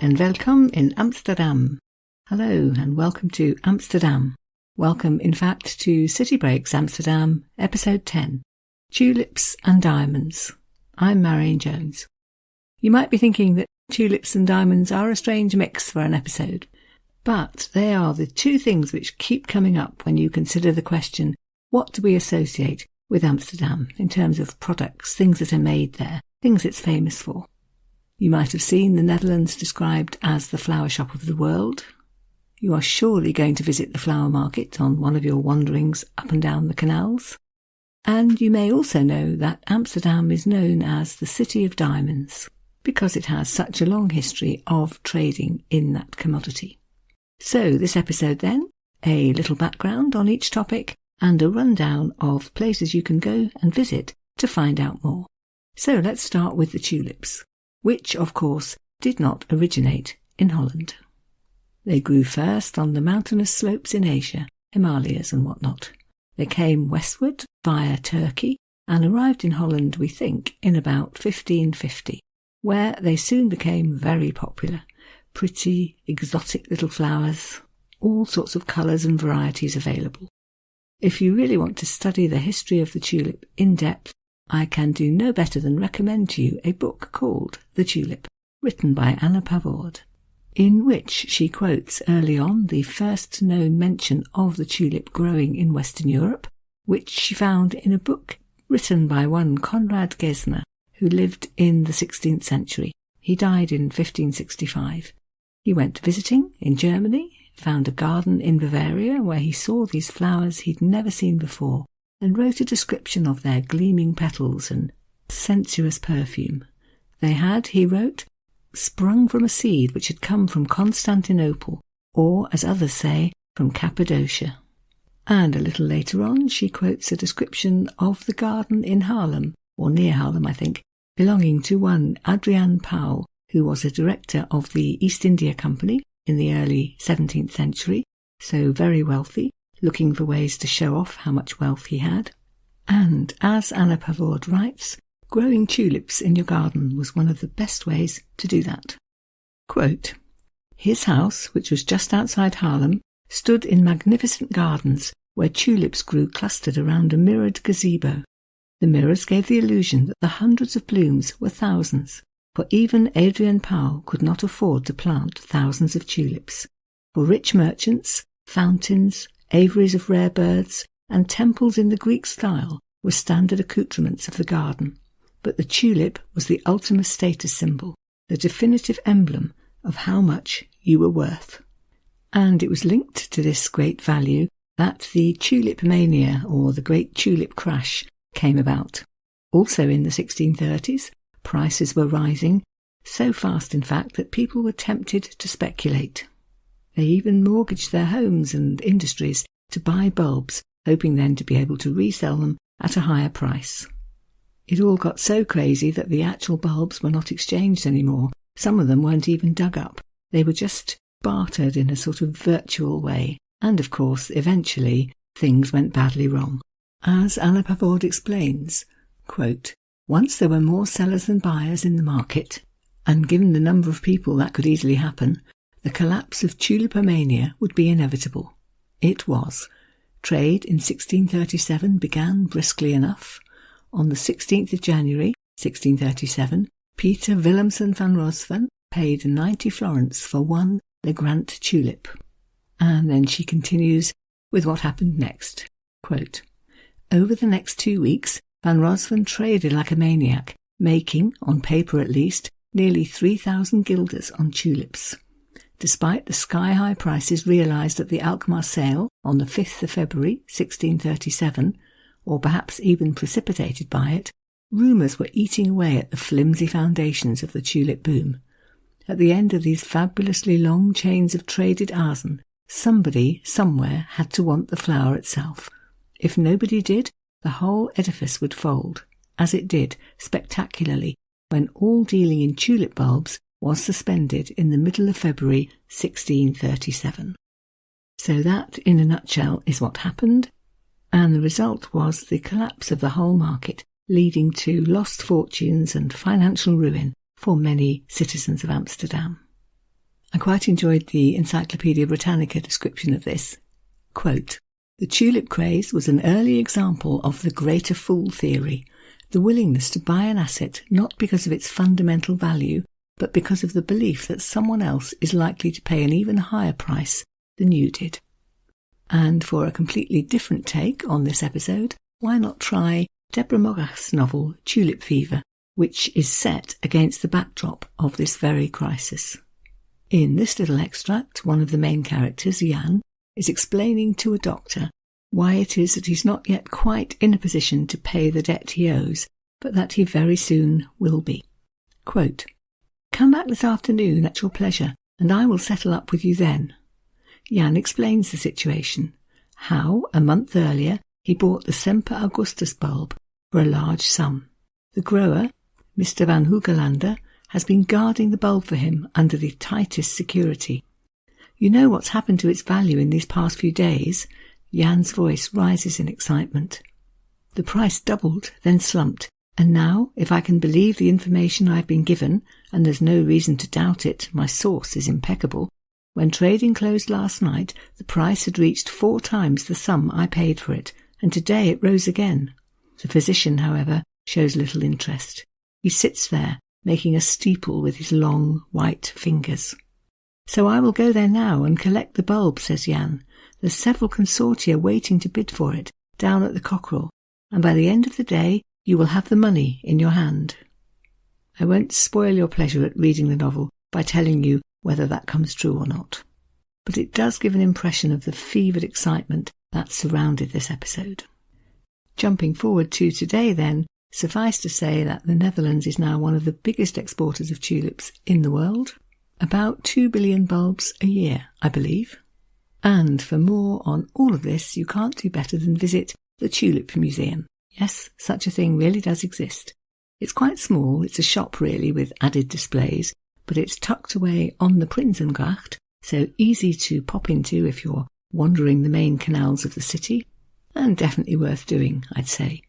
en welcome in Amsterdam. Hello and welcome to Amsterdam. Welcome, in fact, to City Breaks Amsterdam, episode 10, Tulips and Diamonds. I'm Marion Jones. You might be thinking that tulips and diamonds are a strange mix for an episode, but they are the two things which keep coming up when you consider the question, what do we associate with Amsterdam in terms of products, things that are made there, things it's famous for? You might have seen the Netherlands described as the flower shop of the world. You are surely going to visit the flower market on one of your wanderings up and down the canals. And you may also know that Amsterdam is known as the City of Diamonds, because it has such a long history of trading in that commodity. So this episode then, a little background on each topic and a rundown of places you can go and visit to find out more. So let's start with the tulips, which of course did not originate in Holland. They grew first on the mountainous slopes in Asia, Himalayas and whatnot. They came westward via Turkey and arrived in Holland, we think, in about 1550, where they soon became very popular. Pretty, exotic little flowers, all sorts of colours and varieties available. If you really want to study the history of the tulip in depth, I can do no better than recommend to you a book called The Tulip, written by Anna Pavord, in which she quotes early on the first known mention of the tulip growing in Western Europe, which she found in a book written by one Conrad Gesner, who lived in the 16th century. He died in 1565. He went visiting in Germany, found a garden in Bavaria where he saw these flowers he'd never seen before, and wrote a description of their gleaming petals and sensuous perfume. They had, he wrote, sprung from a seed which had come from Constantinople, or, as others say, from Cappadocia. And a little later on she quotes a description of the garden in Haarlem, or near Haarlem I think, belonging to one Adriaan Pauw, who was a director of the East India Company in the early 17th century, so very wealthy, looking for ways to show off how much wealth he had. And, as Anna Pavord writes, growing tulips in your garden was one of the best ways to do that. Quote, his house, which was just outside Haarlem, stood in magnificent gardens where tulips grew clustered around a mirrored gazebo. The mirrors gave the illusion that the hundreds of blooms were thousands, for even Adriaan Pauw could not afford to plant thousands of tulips. For rich merchants, fountains, aviaries of rare birds, and temples in the Greek style were standard accoutrements of the garden, but the tulip was the ultimate status symbol, the definitive emblem of how much you were worth. And it was linked to this great value that the tulip mania, or the great tulip crash, came about. Also in the 1630s, prices were rising, so fast in fact that people were tempted to speculate. They even mortgaged their homes and industries to buy bulbs, hoping then to be able to resell them at a higher price. It all got so crazy that the actual bulbs were not exchanged anymore. Some of them weren't even dug up. They were just bartered in a sort of virtual way. And of course, eventually, things went badly wrong. As Anna Pavord explains, quote, once there were more sellers than buyers in the market, and given the number of people that could easily happen, the collapse of tulipomania would be inevitable. It was. Trade in 1637 began briskly enough. On the 16th of January, 1637, Peter Willemsen van Rosven paid 90 florins for one Legrand tulip. And then she continues with what happened next. Quote, over the next 2 weeks, Van Rosven traded like a maniac, making, on paper at least, nearly 3,000 guilders on tulips. Despite the sky-high prices realised at the Alkmaar sale on the 5th of February 1637, or perhaps even precipitated by it, rumours were eating away at the flimsy foundations of the tulip boom. At the end of these fabulously long chains of traded arsen, somebody, somewhere, had to want the flower itself. If nobody did, the whole edifice would fold, as it did, spectacularly, when all dealing in tulip bulbs was suspended in the middle of February 1637. So that, in a nutshell, is what happened, and the result was the collapse of the whole market, leading to lost fortunes and financial ruin for many citizens of Amsterdam. I quite enjoyed the Encyclopaedia Britannica description of this. Quote, "The tulip craze was an early example of the greater fool theory, the willingness to buy an asset not because of its fundamental value, but because of the belief that someone else is likely to pay an even higher price than you did." And for a completely different take on this episode, why not try Deborah Moggach's novel Tulip Fever, which is set against the backdrop of this very crisis. In this little extract, one of the main characters, Jan, is explaining to a doctor why it is that he's not yet quite in a position to pay the debt he owes, but that he very soon will be. Quote, "Come back this afternoon at your pleasure, and I will settle up with you then." Jan explains the situation, how, a month earlier, he bought the Semper Augustus bulb for a large sum. The grower, Mr. Van Hoogelander, has been guarding the bulb for him under the tightest security. "You know what's happened to its value in these past few days?" Jan's voice rises in excitement. "The price doubled, then slumped, and now, if I can believe the information I've been given, and there's no reason to doubt it, my source is impeccable, when trading closed last night, the price had reached 4 times the sum I paid for it, and today it rose again." The physician, however, shows little interest. He sits there, making a steeple with his long, white fingers. "So I will go there now and collect the bulb," says Jan. "There's several consortia waiting to bid for it, down at the Cockerel, and by the end of the day you will have the money in your hand." I won't spoil your pleasure at reading the novel by telling you whether that comes true or not, but it does give an impression of the fevered excitement that surrounded this episode. Jumping forward to today then, suffice to say that the Netherlands is now one of the biggest exporters of tulips in the world, about 2 billion bulbs a year, I believe. And for more on all of this, you can't do better than visit the Tulip Museum. Yes, such a thing really does exist. It's quite small, it's a shop really with added displays, but it's tucked away on the Prinsengracht, so easy to pop into if you're wandering the main canals of the city, and definitely worth doing, I'd say.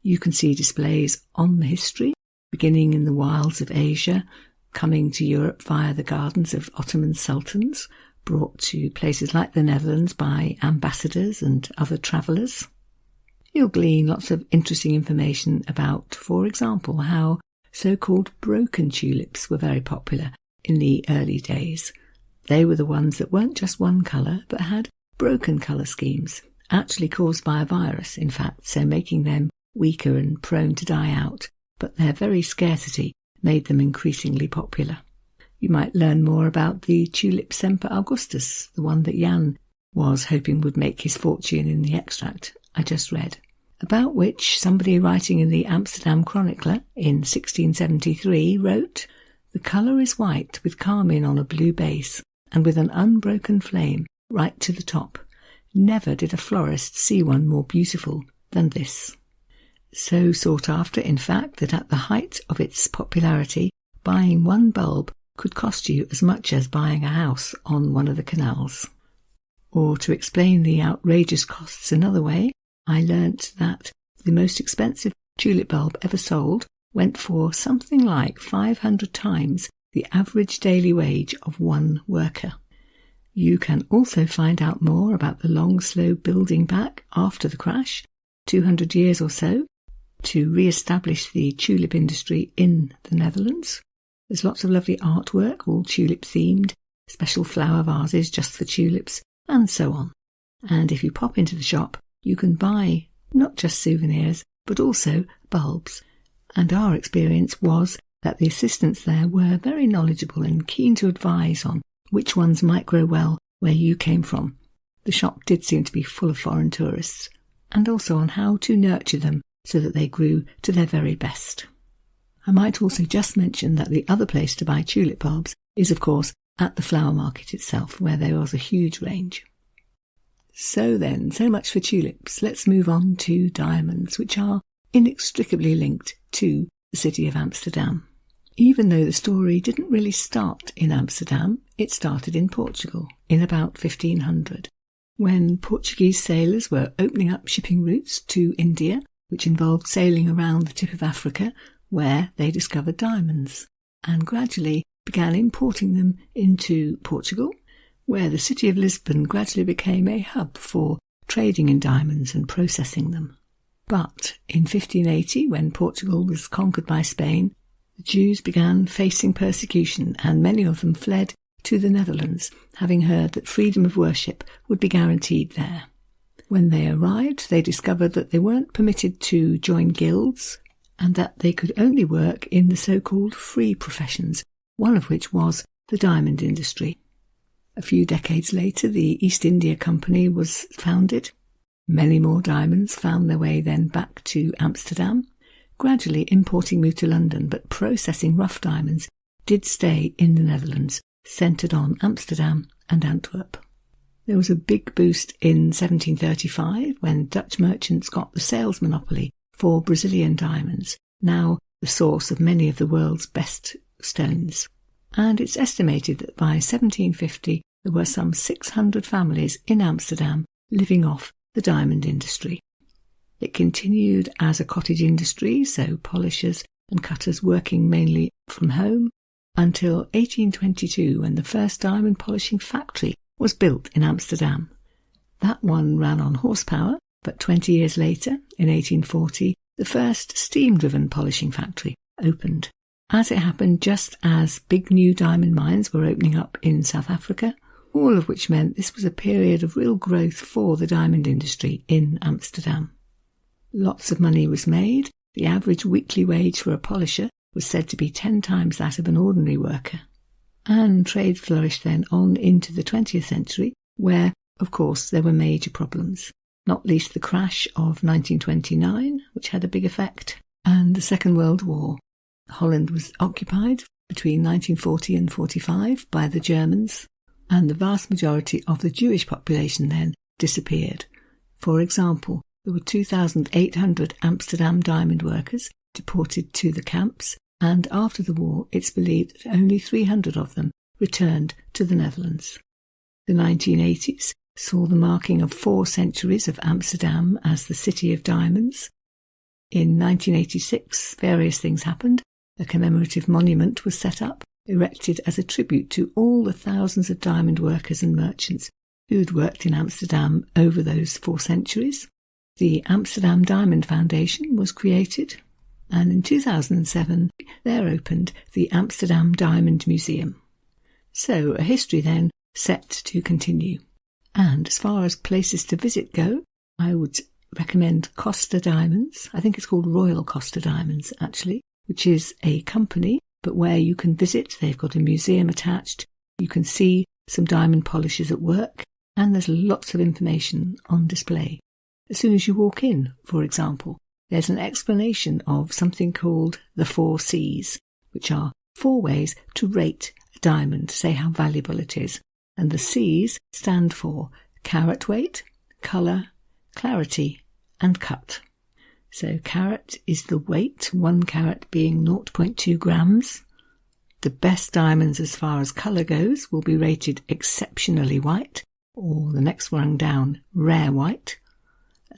You can see displays on the history, beginning in the wilds of Asia, coming to Europe via the gardens of Ottoman sultans, brought to places like the Netherlands by ambassadors and other travellers. You'll glean lots of interesting information about, for example, how so-called broken tulips were very popular in the early days. They were the ones that weren't just one colour, but had broken colour schemes, actually caused by a virus, in fact, so making them weaker and prone to die out, but their very scarcity made them increasingly popular. You might learn more about the tulip Semper Augustus, the one that Jan was hoping would make his fortune in the extract I just read, about which somebody writing in the Amsterdam Chronicler in 1673 wrote, "The colour is white with carmine on a blue base, and with an unbroken flame right to the top. Never did a florist see one more beautiful than this." So sought after, in fact, that at the height of its popularity, buying one bulb could cost you as much as buying a house on one of the canals. Or to explain the outrageous costs another way, I learnt that the most expensive tulip bulb ever sold went for something like 500 times the average daily wage of one worker. You can also find out more about the long, slow building back after the crash, 200 years or so, to re-establish the tulip industry in the Netherlands. There's lots of lovely artwork, all tulip-themed, special flower vases just for tulips, and so on. And if you pop into the shop, you can buy not just souvenirs, but also bulbs. And our experience was that the assistants there were very knowledgeable and keen to advise on which ones might grow well where you came from. The shop did seem to be full of foreign tourists, and also on how to nurture them so that they grew to their very best. I might also just mention that the other place to buy tulip bulbs is, of course, at the flower market itself, where there was a huge range. So then, so much for tulips. Let's move on to diamonds, which are inextricably linked to the city of Amsterdam. Even though the story didn't really start in Amsterdam, it started in Portugal in about 1500, when Portuguese sailors were opening up shipping routes to India, which involved sailing around the tip of Africa, where they discovered diamonds. And gradually, began importing them into Portugal, where the city of Lisbon gradually became a hub for trading in diamonds and processing them. But in 1580, when Portugal was conquered by Spain, the Jews began facing persecution, and many of them fled to the Netherlands, having heard that freedom of worship would be guaranteed there. When they arrived, they discovered that they weren't permitted to join guilds, and that they could only work in the so-called free professions, one of which was the diamond industry. A few decades later, the East India Company was founded. Many more diamonds found their way then back to Amsterdam. Gradually importing moved to London, but processing rough diamonds did stay in the Netherlands, centred on Amsterdam and Antwerp. There was a big boost in 1735 when Dutch merchants got the sales monopoly for Brazilian diamonds, now the source of many of the world's best stones. And it's estimated that by 1750 there were some 600 families in Amsterdam living off the diamond industry. It continued as a cottage industry, so polishers and cutters working mainly from home, until 1822, when the first diamond polishing factory was built in Amsterdam. That one ran on horsepower, but 20 years later, in 1840, the first steam-driven polishing factory opened. As it happened just as big new diamond mines were opening up in South Africa, all of which meant this was a period of real growth for the diamond industry in Amsterdam. Lots of money was made. The average weekly wage for a polisher was said to be 10 times that of an ordinary worker. And trade flourished then on into the 20th century, where, of course, there were major problems, not least the crash of 1929, which had a big effect, and the Second World War. Holland was occupied between 1940 and 45 by the Germans, and the vast majority of the Jewish population then disappeared. For example, there were 2,800 Amsterdam diamond workers deported to the camps, and after the war it's believed that only 300 of them returned to the Netherlands. The 1980s saw the marking of 4 centuries of Amsterdam as the city of diamonds. In 1986, various things happened. A commemorative monument was set up, erected as a tribute to all the thousands of diamond workers and merchants who'd worked in Amsterdam over those 4 centuries. The Amsterdam Diamond Foundation was created, and in 2007 there opened the Amsterdam Diamond Museum. So a history then set to continue. And as far as places to visit go, I would recommend Costa Diamonds. I think it's called Royal Costa Diamonds actually, which is a company, but where you can visit. They've got a museum attached. You can see some diamond polishers at work, and there's lots of information on display. As soon as you walk in, for example, there's an explanation of something called the 4 C's, which are 4 ways to rate a diamond, say how valuable it is. And the C's stand for carat weight, colour, clarity, and cut. So carat is the weight, 1 carat being 0.2 grams. The best diamonds as far as colour goes will be rated exceptionally white, or the next rung down, rare white.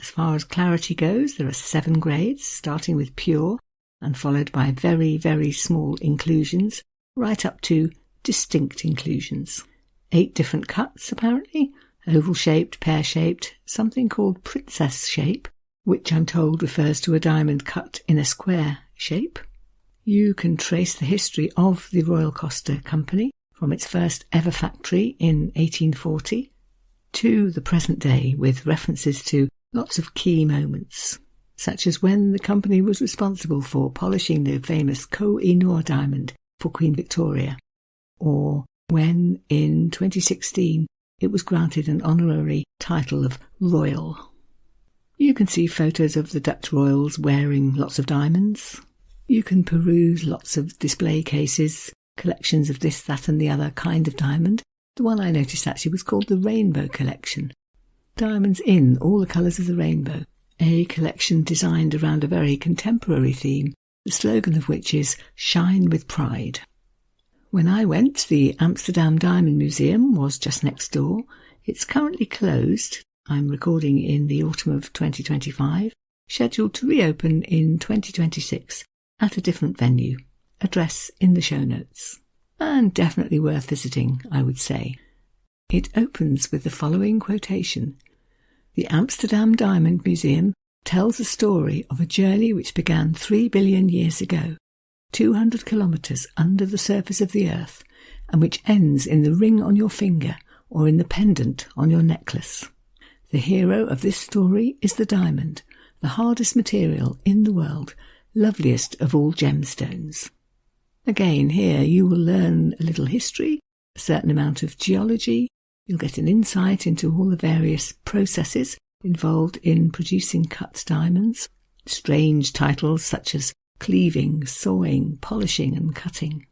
As far as clarity goes, there are 7 grades, starting with pure and followed by very, very small inclusions, right up to distinct inclusions. 8 different cuts, apparently, oval-shaped, pear-shaped, something called princess shape, which I'm told refers to a diamond cut in a square shape. You can trace the history of the Royal Costa Company from its first ever factory in 1840 to the present day, with references to lots of key moments, such as when the company was responsible for polishing the famous Koh-i-Noor diamond for Queen Victoria, or when, in 2016, it was granted an honorary title of Royal. You can see photos of the Dutch royals wearing lots of diamonds. You can peruse lots of display cases, collections of this, that and the other kind of diamond. The one I noticed actually was called the Rainbow Collection. Diamonds in all the colours of the rainbow. A collection designed around a very contemporary theme, the slogan of which is "Shine with Pride." When I went, the Amsterdam Diamond Museum was just next door. It's currently closed. I'm recording in the autumn of 2025, scheduled to reopen in 2026 at a different venue. Address in the show notes. and definitely worth visiting, I would say. It opens with the following quotation: "The Amsterdam Diamond Museum tells the story of a journey which began 3 billion years ago, 200 kilometres under the surface of the earth, and which ends in the ring on your finger or in the pendant on your necklace. The hero of this story is the diamond, the hardest material in the world, loveliest of all gemstones." Again, here you will learn a little history, a certain amount of geology. You'll get an insight into all the various processes involved in producing cut diamonds, strange titles such as cleaving, sawing, polishing and cutting.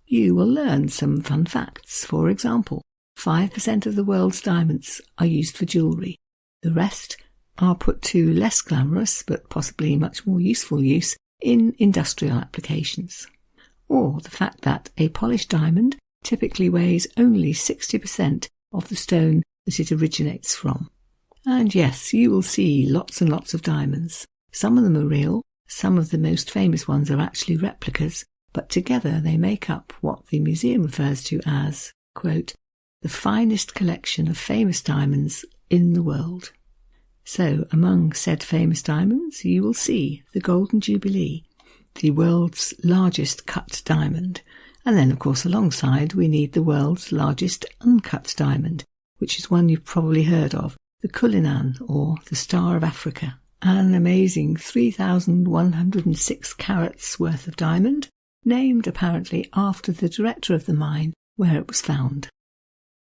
You will learn some fun facts. For example, 5% of the world's diamonds are used for jewellery. The rest are put to less glamorous but possibly much more useful use in industrial applications. Or the fact that a polished diamond typically weighs only 60% of the stone that it originates from. And yes, you will see lots and lots of diamonds. Some of them are real, some of the most famous ones are actually replicas, but together they make up what the museum refers to as, quote, "the finest collection of famous diamonds in the world." So, among said famous diamonds, you will see the Golden Jubilee, the world's largest cut diamond, and then, of course, alongside we need the world's largest uncut diamond, which is one you've probably heard of, the Cullinan, or the Star of Africa, an amazing 3,106 carats worth of diamond, named apparently after the director of the mine where it was found.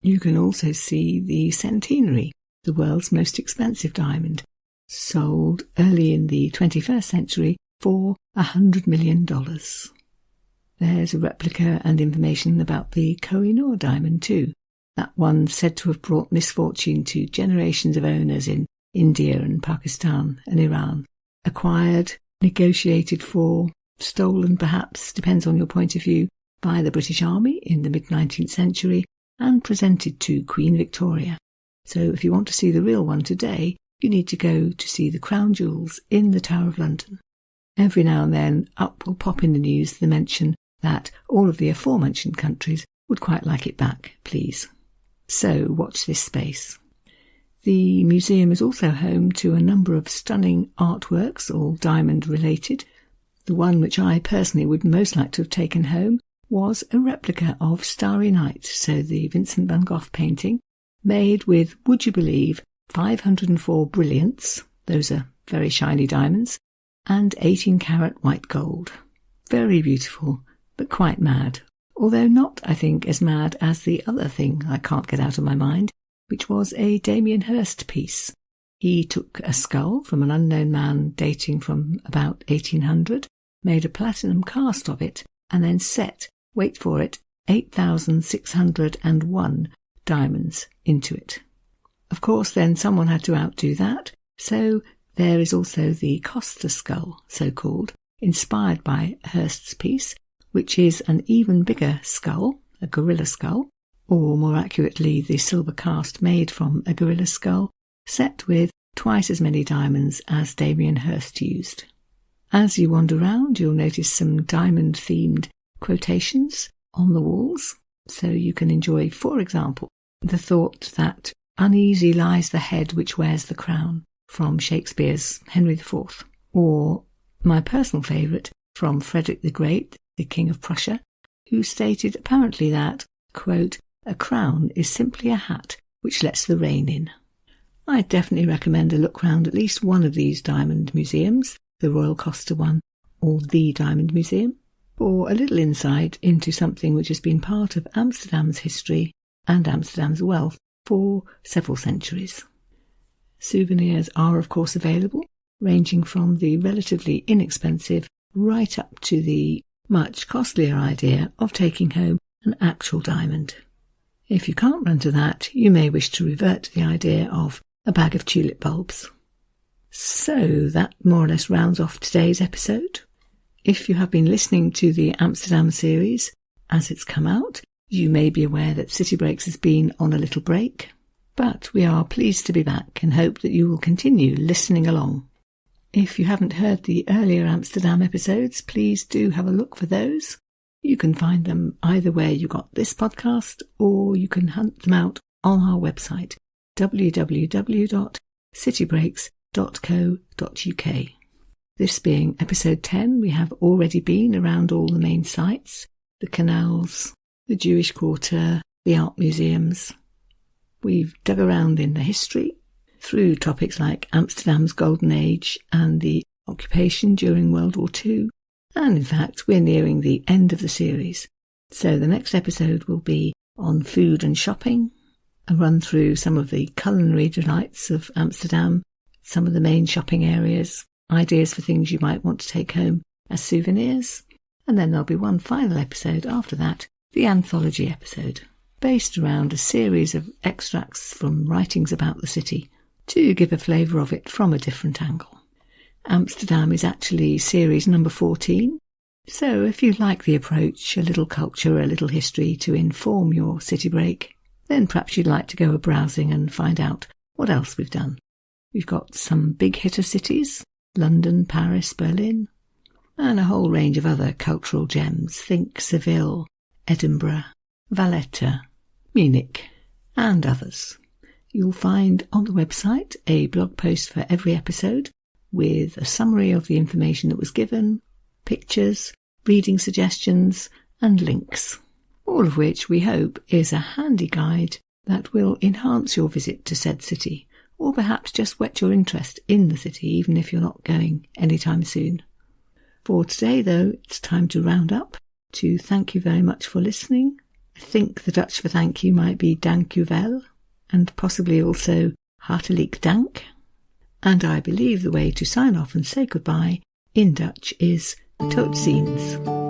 You can also see the Centenary, the world's most expensive diamond, sold early in the 21st century for $100 million. There's a replica and information about the Koh-i-Noor diamond too, that one said to have brought misfortune to generations of owners in India and Pakistan and Iran. Acquired, negotiated for, stolen perhaps, depends on your point of view, by the British Army in the mid-19th century and presented to Queen Victoria. So if you want to see the real one today, you need to go to see the crown jewels in the Tower of London. Every now and then up will pop in the news the mention that all of the aforementioned countries would quite like it back, please. So watch this space. The museum is also home to a number of stunning artworks, all diamond related. The one which I personally would most like to have taken home was a replica of Starry Night, so the Vincent van Gogh painting, made with, would you believe, 504 brilliants, those are very shiny diamonds, and 18-carat white gold. Very beautiful, but quite mad. Although not, I think, as mad as the other thing I can't get out of my mind, which was a Damien Hirst piece. He took a skull from an unknown man dating from about 1800, made a platinum cast of it, and then set, wait for it, 8,601 diamonds into it. Of course, then someone had to outdo that, so there is also the Costa skull, so-called, inspired by Hirst's piece, which is an even bigger skull, a gorilla skull, or more accurately the silver cast made from a gorilla skull, set with twice as many diamonds as Damien Hirst used. As you wander around, you'll notice some diamond-themed quotations on the walls, so you can enjoy, for example, the thought that "uneasy lies the head which wears the crown" from Shakespeare's Henry IV, or my personal favourite from Frederick the Great, the King of Prussia, who stated apparently that, quote, "a crown is simply a hat which lets the rain in." I definitely recommend a look round at least one of these diamond museums, the Royal Costa one or the Diamond Museum, for a little insight into something which has been part of Amsterdam's history and Amsterdam's wealth for several centuries. Souvenirs are of course available, ranging from the relatively inexpensive right up to the much costlier idea of taking home an actual diamond. If you can't run to that, you may wish to revert to the idea of a bag of tulip bulbs. So that more or less rounds off today's episode. If you have been listening to the Amsterdam series as it's come out, you may be aware that City Breaks has been on a little break, but we are pleased to be back and hope that you will continue listening along. If you haven't heard the earlier Amsterdam episodes, please do have a look for those. You can find them either where you got this podcast, or you can hunt them out on our website, www.citybreaks.co.uk. This being episode 10, we have already been around all the main sites, the canals, the Jewish Quarter, the art museums. We've dug around in the history through topics like Amsterdam's Golden Age and the occupation during World War II. And in fact, we're nearing the end of the series. So the next episode will be on food and shopping, a run through some of the culinary delights of Amsterdam, some of the main shopping areas, ideas for things you might want to take home as souvenirs. And then there'll be one final episode after that, the anthology episode, based around a series of extracts from writings about the city to give a flavour of it from a different angle. Amsterdam is actually series number 14, so if you like the approach, a little culture, a little history to inform your city break, then perhaps you'd like to go browsing and find out what else we've done. We've got some big hitter cities, London, Paris, Berlin, and a whole range of other cultural gems. Think Seville, Edinburgh, Valletta, Munich, and others. You'll find on the website a blog post for every episode, with a summary of the information that was given, pictures, reading suggestions, and links, all of which we hope is a handy guide that will enhance your visit to said city, or perhaps just whet your interest in the city, even if you're not going anytime soon. For today, though, it's time to round up, to thank you very much for listening. I think the Dutch for thank you might be dank u wel, and possibly also hartelijk dank. And I believe the way to sign off and say goodbye in Dutch is tot ziens.